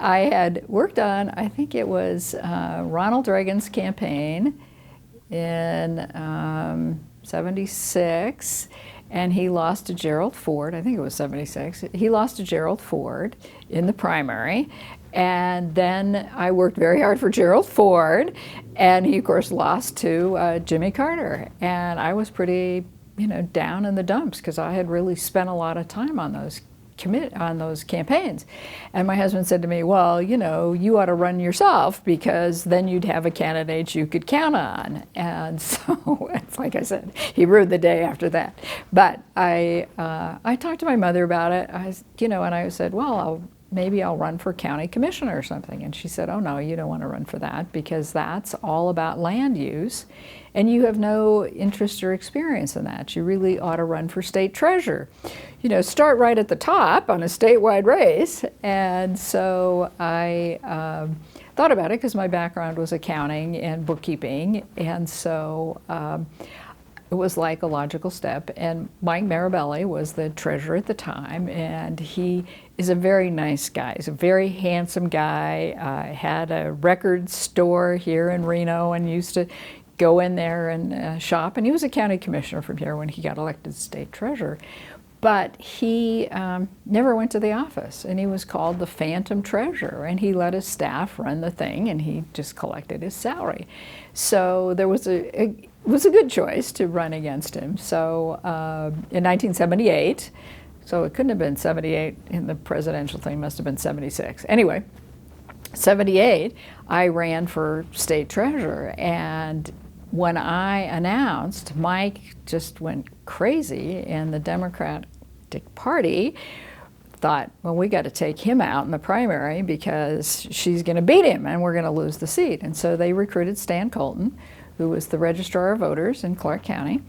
I had worked on, I think it was Ronald Reagan's campaign in 76, and he lost to Gerald Ford. I think it was 76. He lost to Gerald Ford in the primary. And then I worked very hard for Gerald Ford, and he, of course, lost to Jimmy Carter. And I was pretty, down in the dumps because I had really spent a lot of time on those campaigns. And my husband said to me, well, you ought to run yourself because then you'd have a candidate you could count on. And so, it's like I said, he ruled the day after that. But I talked to my mother about it, and I said, well, maybe I'll run for county commissioner or something. And she said, oh no, you don't want to run for that because that's all about land use and you have no interest or experience in that. You really ought to run for state treasurer. Start right at the top on a statewide race. And so I thought about it because my background was accounting and bookkeeping. And so it was like a logical step. And Mike Marabelli was the treasurer at the time, and he is a very nice guy. He's a very handsome guy. Had a record store here in Reno and used to go in there and shop. And he was a county commissioner from here when he got elected state treasurer. But he never went to the office, and he was called the Phantom Treasurer, and he let his staff run the thing, and he just collected his salary. So there was it was a good choice to run against him. So in 1978, so it couldn't have been 78 in the presidential thing, must have been 76. Anyway, 78, I ran for state treasurer, and when I announced, Mike just went crazy, and the Democratic Party thought, well, we got to take him out in the primary because she's going to beat him and we're going to lose the seat. And so they recruited Stan Colton, who was the registrar of voters in Clark County,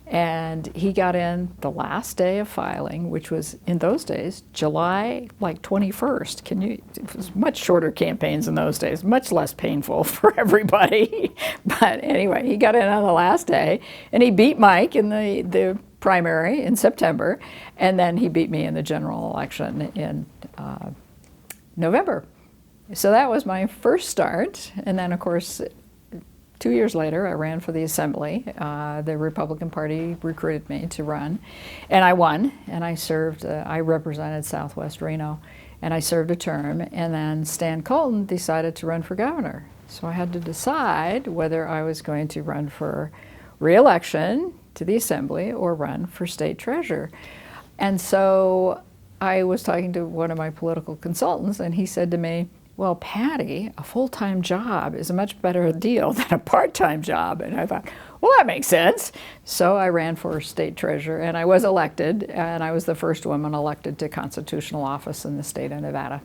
and he got in the last day of filing, which was in those days July 21st. It was much shorter campaigns in those days, much less painful for everybody. But anyway, he got in on the last day, and he beat Mike in the primary in September, and then he beat me in the general election in November. So that was my first start, and then of course 2 years later, I ran for the Assembly. The Republican Party recruited me to run, and I won, and I served, I represented Southwest Reno, and I served a term, and then Stan Colton decided to run for governor. So I had to decide whether I was going to run for re-election to the Assembly or run for state treasurer. And so I was talking to one of my political consultants, and he said to me, well, Patty, a full-time job is a much better deal than a part-time job. And I thought, well, that makes sense. So I ran for state treasurer, and I was elected, and I was the first woman elected to constitutional office in the state of Nevada.